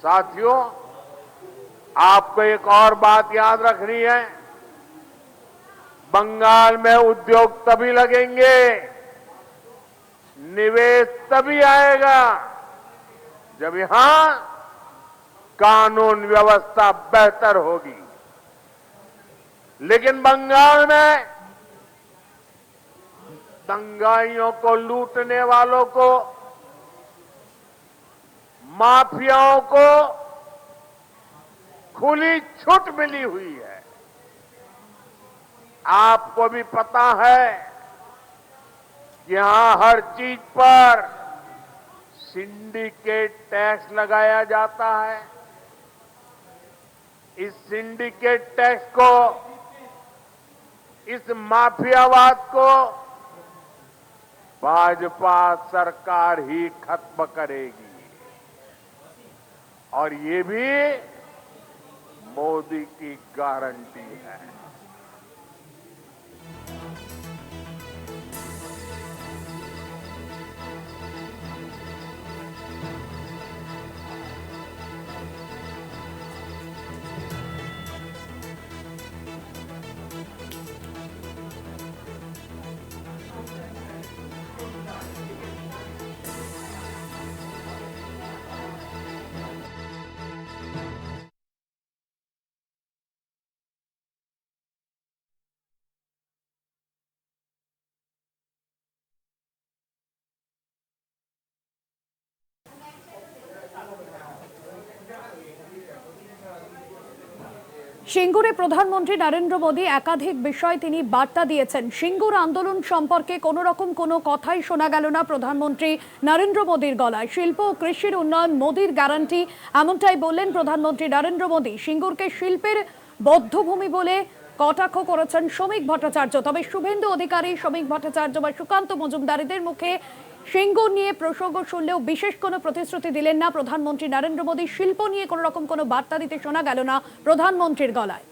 साथियों, आपको एक और बात याद रखनी है। बंगाल में उद्योग तभी लगेंगे, निवेश तभी आएगा जब यहां कानून व्यवस्था बेहतर होगी। लेकिन बंगाल में दंगाइयों को, लूटने वालों को, माफियाओं को खुली छूट मिली हुई है। आपको भी पता है कि यहां हर चीज पर सिंडिकेट टैक्स लगाया जाता है। इस सिंडिकेट टैक्स को, इस माफियावाद को भाजपा सरकार ही खत्म करेगी, और ये भी मोदी की गारंटी है। সিঙ্গুরে প্রধানমন্ত্রী নরেন্দ্র মোদী একাধিক বিষয় তিনি বার্তা দিয়েছেন। সিঙ্গুর আন্দোলন সম্পর্কে কোনো রকম কোনো কথাই শোনা গেল না প্রধানমন্ত্রী নরেন্দ্র মোদীর গলায়। শিল্প ও কৃষির উন্নয়ন মোদীর গ্যারান্টি, এমনটাই বললেন প্রধানমন্ত্রী নরেন্দ্র মোদী। সিঙ্গুরকে শিল্পের বদ্ধভূমি বলে কটাক্ষ করেছেন শ্রমিক ভট্টাচার্য। তবে শুভেন্দু অধিকারী, শ্রমিক ভট্টাচার্য বা সুকান্ত মজুমদারদের মুখে সিঙ্গুর নিয়ে প্রসঙ্গ শুনলেও বিশেষ কোনো প্রতিশ্রুতি দিলেন না প্রধানমন্ত্রী নরেন্দ্র মোদী। শিল্প নিয়ে কোনো রকম কোনো বার্তা দিতে শোনা গেল না প্রধানমন্ত্রীর গলায়।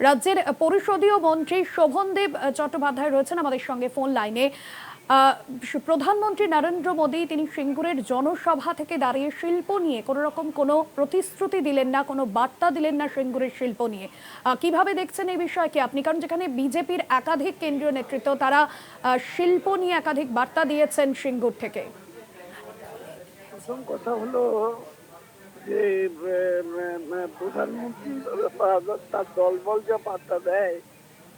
রাজ্যের পরিষদীয় মন্ত্রী শোভনদেব চট্টোপাধ্যায় রয়েছেন আমাদের সঙ্গে ফোন লাইনে। প্রধানমন্ত্রী নরেন্দ্র মোদী তিনি সিঙ্গুরের জনসভা থেকে দাঁড়িয়ে শিল্প নিয়ে কোনো রকম কোনো প্রতিশ্রুতি দিলেন না, কোনো বার্তা দিলেন না সিঙ্গুরের শিল্প নিয়ে। কিভাবে দেখছেন এই বিষয়কে আপনি? কারণ যেখানে বিজেপির একাধিক কেন্দ্রীয় নেতৃত্ব তারা শিল্প নিয়ে একাধিক বার্তা দিয়েছেন সিঙ্গুর থেকে। প্রথম কথা হলো যে প্রধানমন্ত্রী তার দলবল যা বার্তা দেয়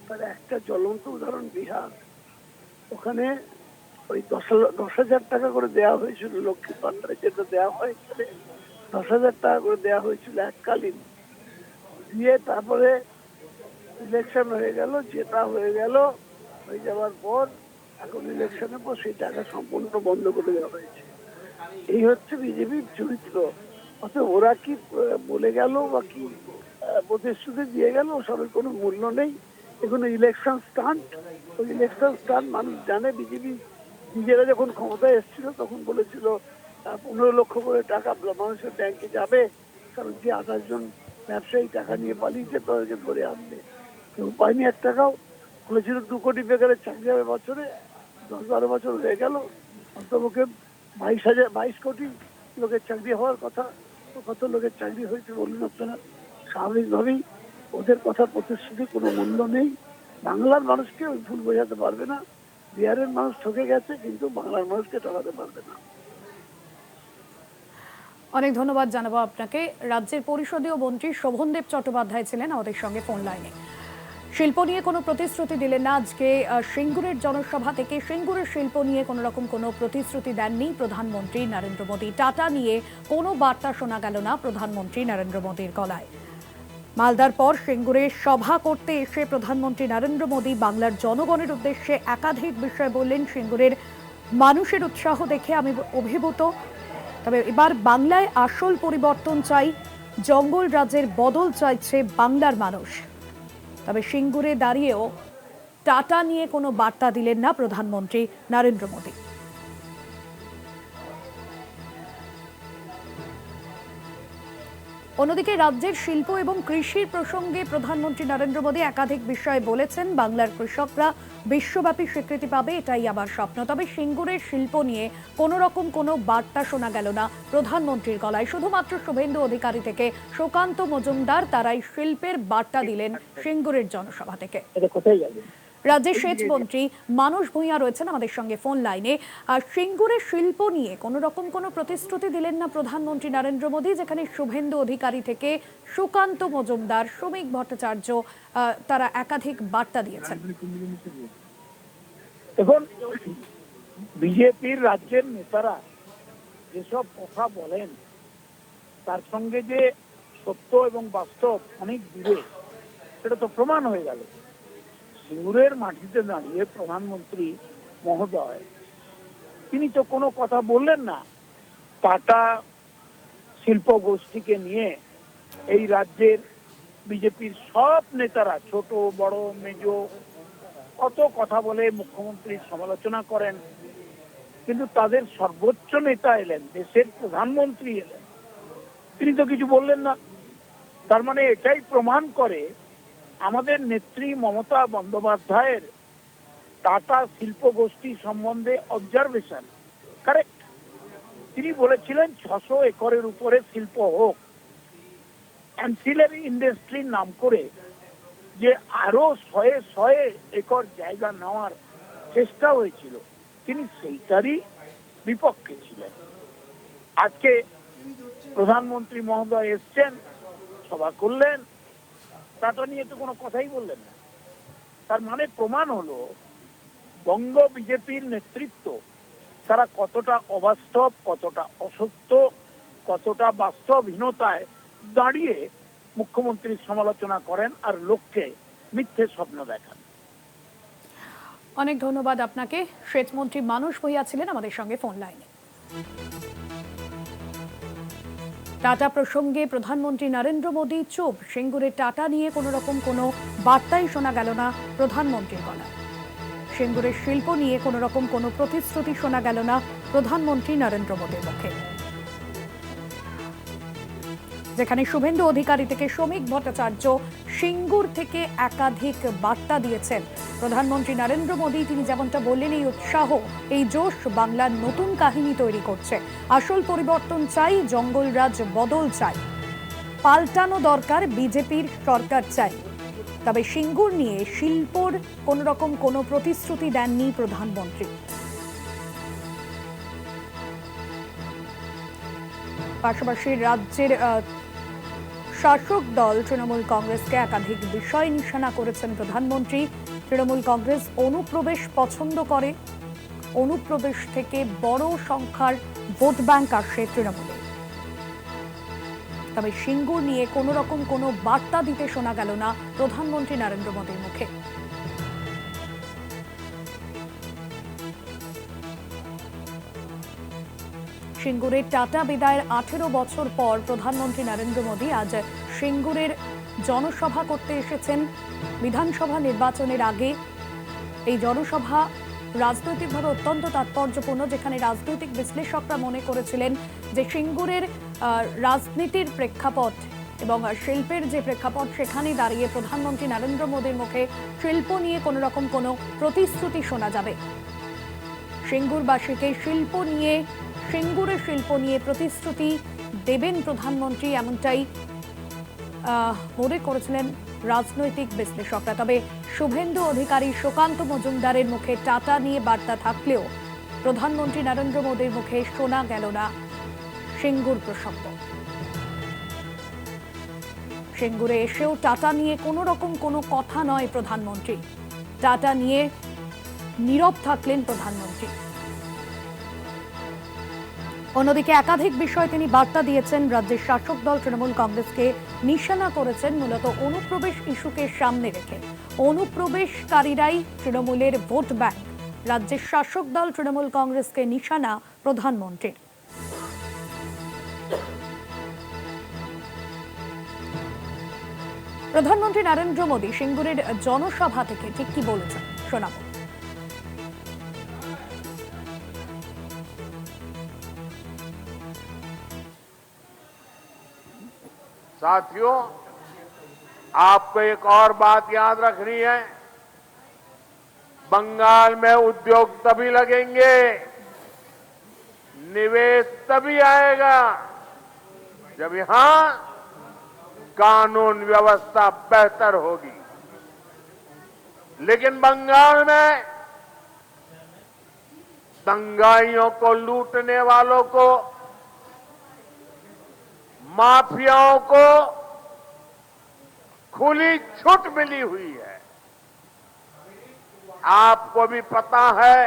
তার একটা জ্বলন্ত উদাহরণ বিহার। ওখানে ওই 10,000 টাকা করে দেওয়া হয়েছিল, লক্ষ্মী ভান্ডারে যেটা দেওয়া হয় 10,000 টাকা করে দেওয়া হয়েছিল এককালীন, দিয়ে তারপরে ইলেকশন হয়ে গেল, যেটা হয়ে গেল, হয়ে যাওয়ার পর এখন ইলেকশনের পর সেই টাকা সম্পূর্ণ বন্ধ করে দেওয়া হয়েছে। এই হচ্ছে বিজেপির চরিত্র। অথবা ওরা কি বলে গেল বা কি প্রতিশ্রুতি দিয়ে গেল সবের কোনো মূল্য নেই। এখানে ইলেকশন স্টান্ট, ওই ইলেকশন স্টান্ট মানুষ জানে। বিজেপি নিজেরা যখন ক্ষমতায় এসেছিল তখন বলেছিল 15 লক্ষ করে টাকা মানুষের ব্যাংকে যাবে, কারণ যে 28 জন ব্যবসায়ী টাকা নিয়ে পালিয়েছে তাদেরকে ধরে আনবে। কেউ পায়নি 1 টাকাও। বলেছিল 2 কোটি বেকারের চাকরি হবে বছরে, 10-12 বছর হয়ে গেল, অন্তপক্ষে 22 কোটি লোকের চাকরি হওয়ার কথা। কত লোকের চাকরি হয়েছে বলুন আপনারা? স্বাভাবিকভাবেই ওদের কথা প্রতিশ্রুতি কোনো মূল্য নেই। বাংলার মানুষকে ওই ভুল বোঝাতে পারবে না। বিহারের মানুষ ঠকে গেছে, কিন্তু বাংলার মানুষকে ঠকাতে পারবে না। অনেক ধন্যবাদ জানাবো আপনাকে। রাজ্যের পরিষদীয় মন্ত্রী শোভনদেব চট্টোপাধ্যায় ছিলেন আমাদের সঙ্গে ফোন লাইনে। শিল্প নিয়ে কোনো প্রতিশ্রুতি দিলেন না আজকে সিঙ্গুরের জনসভা থেকে। সিঙ্গুরের শিল্প নিয়ে কোনো রকম কোনো প্রতিশ্রুতি দেননি প্রধানমন্ত্রী নরেন্দ্র মোদী। টাটা নিয়ে কোনো বার্তা শোনা গেল না প্রধানমন্ত্রী নরেন্দ্র মোদীর গলায়। মালদার পর সিঙ্গুরে সভা করতে এসে প্রধানমন্ত্রী নরেন্দ্র মোদী বাংলার জনগণের উদ্দেশ্যে একাধিক বিষয় বললেন। সিঙ্গুরের মানুষের উৎসাহ দেখে আমি অভিভূত, তবে এবার বাংলায় আসল পরিবর্তন চাই, জঙ্গল রাজ্যের বদল চাইছে বাংলার মানুষ। তবে সিঙ্গুরে দাঁড়িয়েও টাটা নিয়ে কোনো বার্তা দিলেন না প্রধানমন্ত্রী নরেন্দ্র মোদী। অন্যদিকে রাজ্যের শিল্প এবং কৃষির প্রসঙ্গে প্রধানমন্ত্রী নরেন্দ্র মোদী একাধিক বিষয়ে বলেছেন। বাংলার কৃষকরা বিশ্বব্যাপী স্বীকৃতি পাবে, এটাই আমার স্বপ্ন। তবে সিঙ্গুরের শিল্প নিয়ে কোনো রকম কোনো বার্তা শোনা গেল না প্রধানমন্ত্রীর গলায়। শুধুমাত্র শুভেন্দু অধিকারী থেকে সুকান্ত মজুমদার তারাই শিল্পের বার্তা দিলেন সিঙ্গুরের জনসভা থেকে। রাজ্যের সেচ মন্ত্রী মানস ভূঁইয়া রয়েছেন আমাদের সঙ্গে ফোন লাইনে। সিঙ্গুরের শিল্প নিয়ে কোনো রকম কোনো প্রতিশ্রুতি দিলেন না প্রধানমন্ত্রী নরেন্দ্র মোদী, যেখানে শুভেন্দু অধিকারী থেকে সুকান্ত মজুমদার, শ্রমিক ভট্টাচার্য তারা একাধিক বার্তা দিয়েছেন। এখন বিজেপির রাজ্যের নেতারা যেসব কথা বলেন তার সঙ্গে যে সত্য এবং বাস্তব অনেক দূরে, সেটা তো প্রমাণ হয়ে গেল। সিঙ্গুরের মাটিতে দাঁড়িয়ে প্রধানমন্ত্রী মহোদয় তিনি তো কোনো কথা বললেন না টাটা শিল্প গোষ্ঠীকে নিয়ে। এই রাজ্যের বিজেপির সব নেতারা, ছোট বড় মেজ, কত কথা বলে মুখ্যমন্ত্রীর সমালোচনা করেন, কিন্তু তাদের সর্বোচ্চ নেতা এলেন, দেশের প্রধানমন্ত্রী এলেন, তিনি তো কিছু বললেন না। তার মানে এটাই প্রমাণ করে আমাদের নেত্রী মমতা বন্দ্যোপাধ্যায়ের টাটা শিল্প গোষ্ঠী সম্বন্ধে অবজারভেশন কারেক্ট। তিনি বলেছিলেন 600 একরের উপরে শিল্প হোক, অ্যান্সিলারি ইন্ডাস্ট্রির নাম করে যে আরো 100 একর জায়গা নেওয়ার চেষ্টা হয়েছিল, তিনি সেইটারই বিপক্ষে ছিলেন। আজকে প্রধানমন্ত্রী মহোদয় এসছেন, সভা করলেন, টাটা নিয়ে তো কোনো কথাই বললেন না। তার মানে প্রমাণ হলো বঙ্গ বিজেপির নেতৃত্ব তারা কতটা অবাস্তব, কতটা অসত্য, কতটা বাস্তবহীনতায় দাঁড়িয়ে মুখ্যমন্ত্রীর সমালোচনা করেন আর লোককে মিথ্যে স্বপ্ন দেখান। অনেক ধন্যবাদ আপনাকে। সেচ মন্ত্রী মানস ভূঁইয়া ছিলেন আমাদের সঙ্গে ফোন লাইনে। টাটা প্রসঙ্গে প্রধানমন্ত্রী নরেন্দ্র মোদী চুপ। সিঙ্গুরের টাটা নিয়ে কোনো রকম কোনো বার্তাই শোনা গেল না প্রধানমন্ত্রীর গলায়। সিঙ্গুরের শিল্প নিয়ে কোনো রকম কোনো প্রতিশ্রুতি শোনা গেল না প্রধানমন্ত্রী নরেন্দ্র মোদীর মুখে। যেখানে শুভেন্দু অধিকারী থেকে শ্রমিক ভট্টাচার্য সিঙ্গুর থেকে একাধিক বার্তা দিয়েছেন প্রধানমন্ত্রী নরেন্দ্র মোদী। তিনি যেমনটা বললেন, এই উৎসাহ, এই জোশ বাংলার নতুন কাহিনী তৈরি করছে। আসল পরিবর্তন চাই, জঙ্গলরাজ বদল চাই, পাল্টানো দরকার, বিজেপির সরকার চাই। তবে সিঙ্গুর নিয়ে শিল্পর কোন রকম কোনো প্রতিশ্রুতি দেননি প্রধানমন্ত্রী। পাশাপাশি রাজ্যের শাসক দল তৃণমূল কংগ্রেসকে একাধিক বিষয় নিশানা করেছেন প্রধানমন্ত্রী। তৃণমূল কংগ্রেস অনুপ্রবেশ পছন্দ করে, অনুপ্রবেশ থেকে বড় সংখ্যার ভোট ব্যাংক আসে তৃণমূলে। তবে সিঙ্গুর নিয়ে কোনো রকম কোনো বার্তা দিতে শোনা গেল না প্রধানমন্ত্রী নরেন্দ্র মোদীর মুখে। সিঙ্গুরের টাটা বিদায়ের 18 বছর পর প্রধানমন্ত্রী নরেন্দ্র মোদী আজ সিঙ্গুরের জনসভা করতে এসেছেন বিধানসভা নির্বাচনের আগে। এই জনসভা রাজনৈতিকভাবে অত্যন্ত তাৎপর্যপূর্ণ, যেখানে রাজনৈতিক বিশ্লেষকরা মনে করেছিলেন যে সিঙ্গুরের রাজনীতির প্রেক্ষাপট এবং শিল্পের যে প্রেক্ষাপট, সেখানে দাঁড়িয়ে প্রধানমন্ত্রী নরেন্দ্র মোদীর মুখে শিল্প নিয়ে কোনো রকম কোনো প্রতিশ্রুতি শোনা যাবে। সিঙ্গুরবাসীকে শিল্প নিয়ে, সিঙ্গুরের শিল্প নিয়ে প্রতিশ্রুতি দেবেন প্রধানমন্ত্রী, এমনটাই মনে করেছিলেন রাজনৈতিক বিশ্লেষকরা। তবে শুভেন্দু অধিকারী, সুকান্ত মজুমদারের মুখে টাটা নিয়ে বার্তা থাকলেও প্রধানমন্ত্রী নরেন্দ্র মোদীর মুখে শোনা গেল না সিঙ্গুর প্রসঙ্গ। সিঙ্গুরে এসেও টাটা নিয়ে কোনো রকম কোনো কথা নয় প্রধানমন্ত্রী। টাটা নিয়ে নীরব থাকলেন প্রধানমন্ত্রী। অন্যদিকে একাধিক বিষয় তিনি বার্তা দিয়েছেন। রাজ্যের শাসক দল তৃণমূল কংগ্রেসকে নিশানা করেছেন মূলত অনুপ্রবেশ ইস্যুকে সামনে রেখে। অনুপ্রবেশকারীরাই তৃণমূলের ভোট ব্যাংক। রাজ্যের শাসক দল তৃণমূল কংগ্রেসকে নিশানা প্রধানমন্ত্রীর। প্রধানমন্ত্রী নরেন্দ্র মোদী সিঙ্গুরের জনসভা থেকে ঠিক কি বলেছেন শোনাবো। साथियों, आपको एक और बात याद रखनी है। बंगाल में उद्योग तभी लगेंगे, निवेश तभी आएगा जब यहां कानून व्यवस्था बेहतर होगी। लेकिन बंगाल में दंगाइयों को, लूटने वालों को, माफियाओं को खुली छूट मिली हुई है। आपको भी पता है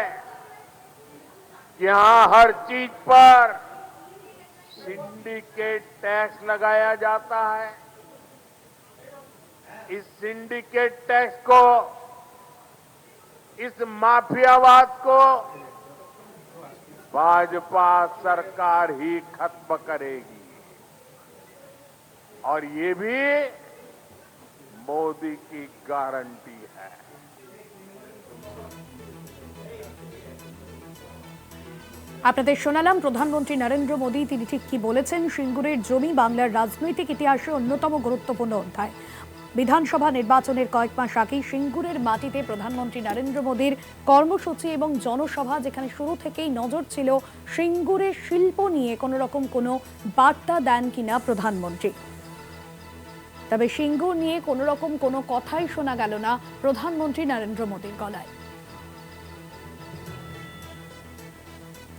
कि यहां हर चीज पर सिंडिकेट टैक्स लगाया जाता है। इस सिंडिकेट टैक्स को, इस माफियावाद को भाजपा सरकार ही खत्म करेगी, और ये भी मोदी की गारंटी है। আপনাদের শোনালাম প্রধানমন্ত্রী নরেন্দ্র মোদী তিনি ঠিক কি বলেছেন। সিঙ্গুরের জমি বাংলার রাজনৈতিক ইতিহাসে অন্যতম গুরুত্বপূর্ণ অধ্যায়। বিধানসভা নির্বাচনের কয়েক মাস আগেই সিঙ্গুরের মাটিতে প্রধানমন্ত্রী নরেন্দ্র মোদীর কর্মসূচি এবং জনসভা, যেখানে শুরু থেকেই নজর ছিল সিঙ্গুরের শিল্প নিয়ে কোনো রকম কোনো বার্তা দেন কিনা প্রধানমন্ত্রী। তবে সিঙ্গুর নিয়ে কোনো রকম কোনো কথাই শোনা গেল না প্রধানমন্ত্রী নরেন্দ্র মোদীর গলায়।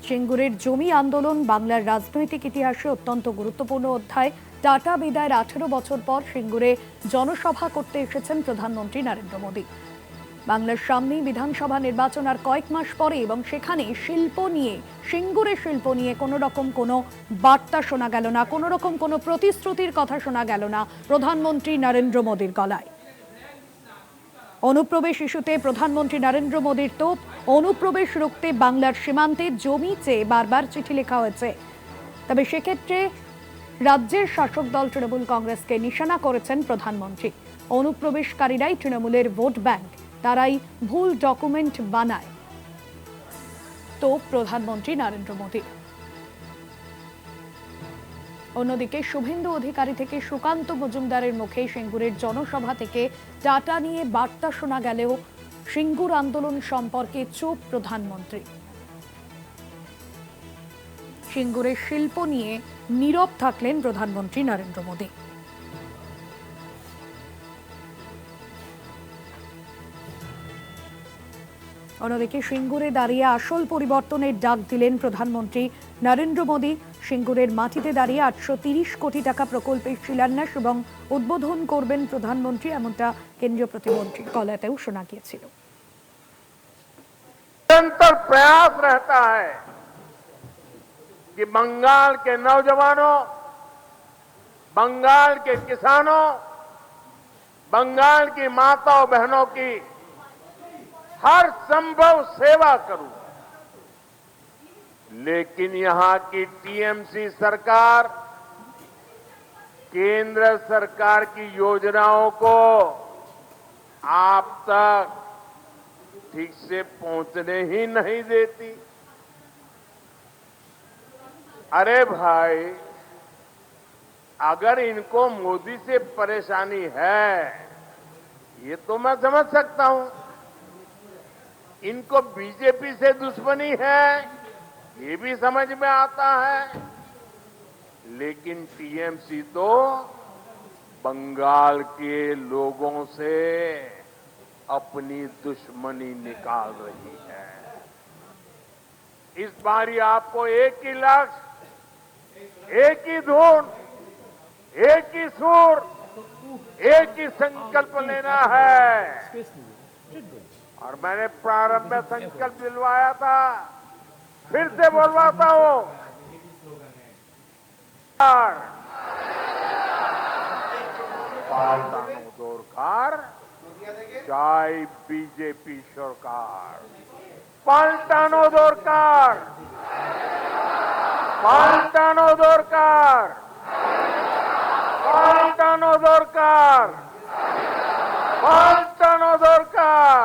সিঙ্গুরের জমি আন্দোলন বাংলার রাজনৈতিক ইতিহাসে অত্যন্ত গুরুত্বপূর্ণ অধ্যায়। টাটা বিদায়ের 18 বছর পর সিঙ্গুরে জনসভা করতে এসেছেন প্রধানমন্ত্রী নরেন্দ্র মোদী। বাংলার সামনেই বিধানসভা নির্বাচন আর কয়েক মাস পরে, এবং সেখানে শিল্প নিয়ে, সিঙ্গুরের শিল্প নিয়ে কোনো রকম কোনো বার্তা শোনা গেল না, কোনো রকম কোনো প্রতিশ্রুতির কথা শোনা গেল না প্রধানমন্ত্রী নরেন্দ্র মোদীর গলায়। অনুপ্রবেশ ইস্যুতে প্রধানমন্ত্রী নরেন্দ্র মোদীর তোপ। অনুপ্রবেশ রুখতে বাংলার সীমান্তে জমি চেয়ে বারবার চিঠি লেখা হয়েছে। তবে সেক্ষেত্রে রাজ্যের শাসক দল তৃণমূল কংগ্রেসকে নিশানা করেছেন প্রধানমন্ত্রী। অনুপ্রবেশকারীরাই তৃণমূলের ভোট ব্যাংক, তারাই ভুল ডকুমেন্ট বানায়, তো প্রধানমন্ত্রী নরেন্দ্র মোদী। অন্যদিকে শুভেন্দু অধিকারী থেকে সুকান্ত মজুমদারের মুখে সিঙ্গুরের জনসভা থেকে টাটা নিয়ে বার্তা শোনা গেলেও সিঙ্গুর আন্দোলন সম্পর্কে চুপ প্রধানমন্ত্রী। সিঙ্গুরের শিল্প নিয়ে নীরব থাকলেন প্রধানমন্ত্রী নরেন্দ্র মোদী। অন্যদিকে সিঙ্গুরে দাঁড়িয়ে আসল পরিবর্তনের ডাক দিলেন প্রধানমন্ত্রী নরেন্দ্র মোদী। সিঙ্গুরের মাটিতে দাঁড়িয়ে 830 কোটি টাকা প্রকল্পের শিলান্যাস এবং উদ্বোধন করবেন প্রধানমন্ত্রী, এমনটা কেন্দ্রীয় প্রতিমন্ত্রীর গলাতেও শোনা গিয়েছিল। निरंतर प्रयास रहता है कि बंगाल के नौजवानों, बंगाल के किसानों, बंगाल की माताओं बहनों की हर संभव सेवा करूं। लेकिन यहां की टीएमसी सरकार केंद्र सरकार की योजनाओं को आप तक ठीक से पहुंचने ही नहीं देती। अरे भाई, अगर इनको मोदी से परेशानी है, ये तो मैं समझ सकता हूं। इनको बीजेपी से दुश्मनी है, ये भी समझ में आता है। लेकिन टीएमसी तो बंगाल के लोगों से अपनी दुश्मनी निकाल रही है। इस बारी आपको एक ही लक्ष्य, एक ही धुन, एक ही सुर, एक ही संकल्प लेना है। और मैंने प्रारंभ में संकल्प दिलवाया था, फिर से बोलवाता हूं, দরকার চাই বিজেপি সরকার, পাল্টানো দরকার, পাল্টানো দরকার, পাল্টানো দরকার, পাল্টানো দরকার।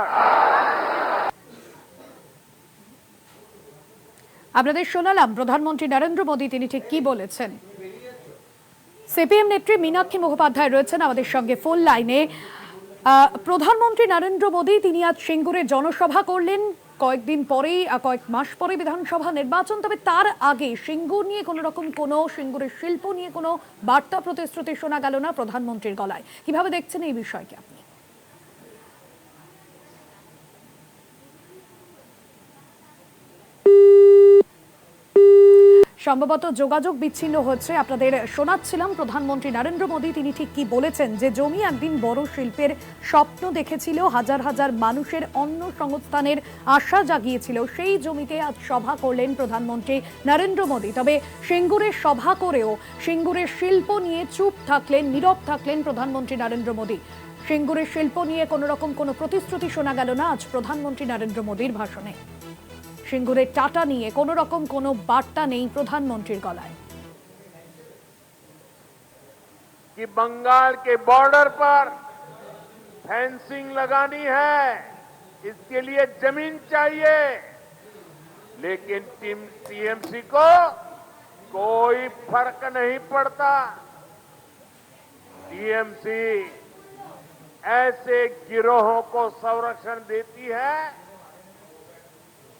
আপনাদের শোনালাম প্রধানমন্ত্রী নরেন্দ্র মোদী তিনি ঠিক কি বলেছেন। সিপিএম নেত্রী মীনাক্ষী মুখোপাধ্যায় রয়েছেন আমাদের সঙ্গে ফোন লাইনে। প্রধানমন্ত্রী নরেন্দ্র মোদী তিনি আজ সিঙ্গুরে জনসভা করলেন কয়েকদিন পরেই, কয়েক মাস পরে বিধানসভা নির্বাচন। তবে তার আগে সিঙ্গুর নিয়ে সিঙ্গুরের শিল্প নিয়ে কোনো বার্তা প্রতিশ্রুতি শোনা গেল না প্রধানমন্ত্রীর গলায়। কিভাবে দেখছেন এই বিষয়কে আপনি? সম্ভবত যোগাযোগ বিচ্ছিন্ন হচ্ছে। আপনাদের শোনাচ্ছিলাম প্রধানমন্ত্রী নরেন্দ্র মোদী তিনি ঠিক কি বলেছেন, যে জমি একদিন বড় শিল্পের স্বপ্ন দেখেছিল, হাজার হাজার মানুষের অন্ন সংস্থানের আশা জাগিয়েছিল, সেই জমিতে আজ সভা করলেন প্রধানমন্ত্রী নরেন্দ্র মোদী। তবে সিঙ্গুরের সভা করেও সিঙ্গুরের শিল্প নিয়ে চুপ থাকলেন, নীরব থাকলেন প্রধানমন্ত্রী নরেন্দ্র মোদী। সিঙ্গুরের শিল্প নিয়ে কোনো প্রতিশ্রুতি শোনা গেল না আজ প্রধানমন্ত্রী নরেন্দ্র মোদীর ভাষণে। সিঙ্গুরের টাটা নিয়ে কোনো বার্তা নেই প্রধানমন্ত্রীর গলায়। कि बंगाल के बॉर्डर पर फेंसिंग लगानी है, इसके लिए जमीन चाहिए, लेकिन टीएमसी को कोई फर्क नहीं पड़ता। टीएमसी ऐसे गिरोहों को संरक्षण देती है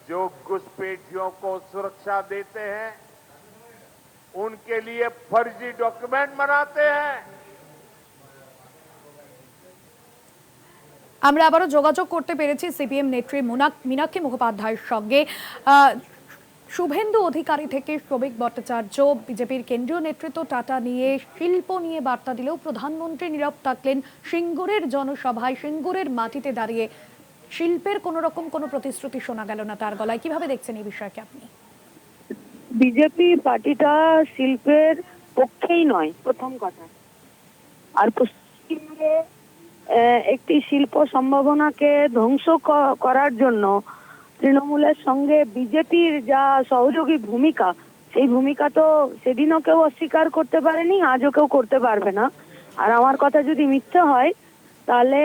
जो घुसपैठियों को सुरक्षा देते हैं, उनके लिए फर्जी डॉक्यूमेंट बनाते हैं। আমরা আবারও যোগাযোগ করতে পেরেছি সিপিএম নেত্রী মীনাক্ষী মুখোপাধ্যায়ের সঙ্গে। শুভেন্দু অধিকারী থেকে শ্রমিক ভট্টাচার্য, বিজেপির কেন্দ্রীয় নেতৃত্ব টাটা নিয়ে শিল্প নিয়ে বার্তা দিলেও প্রধানমন্ত্রী নীরব থাকলেন। সিঙ্গুরের জনসভায় সিঙ্গুরের মাটিতে দাঁড়িয়ে শিল্পের কোনো প্রতিশ্রুতি শোনা গেল না তার গলায়। কিভাবে দেখছেন এই বিষয়কে আপনি? বিজেপি পার্টিটা শিল্পের পক্ষেই নয়, প্রথম কথা। আর পশ্চিমবঙ্গে একটি শিল্প সম্ভাবনাকে ধ্বংস করার জন্য তৃণমূলের সঙ্গে বিজেপির যা সহযোগী ভূমিকা, সেই ভূমিকা তো সেদিনও কেউ অস্বীকার করতে পারেনি, আজও কেউ করতে পারবে না। আর আমার কথা যদি মিথ্যে হয় তাহলে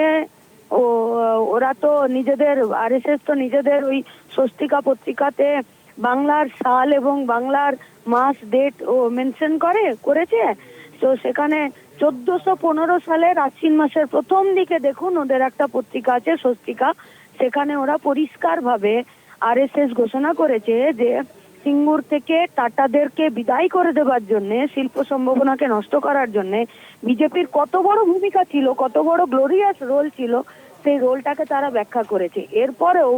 ওরা তো নিজেদের আরএসএস তো নিজেদের ওই স্বস্তিকা পত্রিকাতে বাংলার সাল এবং বাংলার মাস ডেট মেনশন করেছে। তো সেখানে 1415 সালের আশ্বিন মাসের প্রথম দিকে দেখুন ওদের একটা পত্রিকা আছে স্বস্তিকা, সেখানে ওরা পরিষ্কার ভাবে আরএসএস ঘোষণা করেছে যে সিঙ্গুর থেকে টাটাদেরকে বিদায় করে দেবার জন্য, শিল্প সম্ভাবনাকে নষ্ট করার জন্য বিজেপির কত বড় ভূমিকা ছিল, কত বড় গ্লোরিয়াস রোল ছিল, সেই রোলটাকে তারা ব্যাখ্যা করেছে। এরপরেও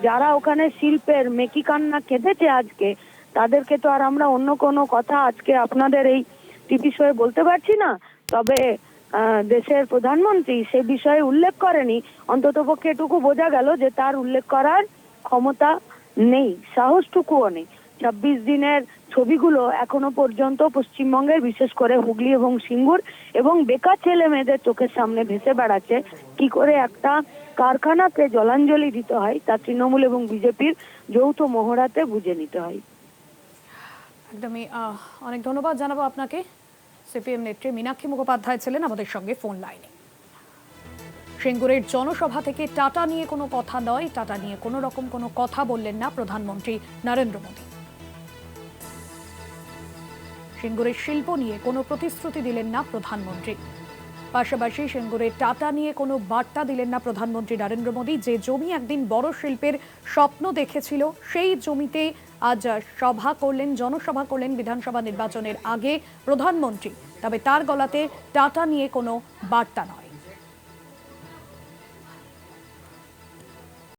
যারা ওখানে শিল্পের মেকি কান্না কেঁদেছে আজকে, তাদেরকে তো আর আমরা অন্য কোনো কথা আজকে আপনাদের এই টিভি শোয়ে বলতে পারছি না। তবে দেশের প্রধানমন্ত্রী সে বিষয়ে উল্লেখ করেনি, অন্ততপক্ষে এটুকু বোঝা গেল যে তার উল্লেখ করার ক্ষমতা নেই, সাহসটুকুও নেই। 26 দিনের ছবিগুলো এখনো পর্যন্ত পশ্চিমবঙ্গের, বিশেষ করে হুগলি এবং সিঙ্গুর এবং বেকার ছেলে মেয়েদের চোখের সামনে ভেসে বেড়াচ্ছে। কি করে একটা কারখানাকে জলাঞ্জলি দিতে হয় তা তৃণমূল এবং বিজেপির যৌথ মহড়াতে বুঝে নিতে হয়। একদমই। অনেক ধন্যবাদ জানাবো আপনাকে। সিপিএম নেত্রী মীনাক্ষী মুখোপাধ্যায় ছিলেন আমাদের সঙ্গে ফোন লাইনে। সিঙ্গুরের জনসভা থেকে টাটা নিয়ে কোনো কথা নয়, টাটা নিয়ে কোনো কথা বললেন না প্রধানমন্ত্রী নরেন্দ্র মোদী। সিঙ্গুরের শিল্প নিয়ে কোনো প্রতিশ্রুতি দিলেন না প্রধানমন্ত্রী। পাশাপাশি সিঙ্গুরের টাটা নিয়ে কোনো বার্তা দিলেন না প্রধানমন্ত্রী নরেন্দ্র মোদী। যে জমি একদিন বড় শিল্পের স্বপ্ন দেখেছিল, সেই জমিতে আজ জনসভা করলেন বিধানসভা নির্বাচনের আগে প্রধানমন্ত্রী। তবে তার গলাতে টাটা নিয়ে কোনো বার্তা নয়।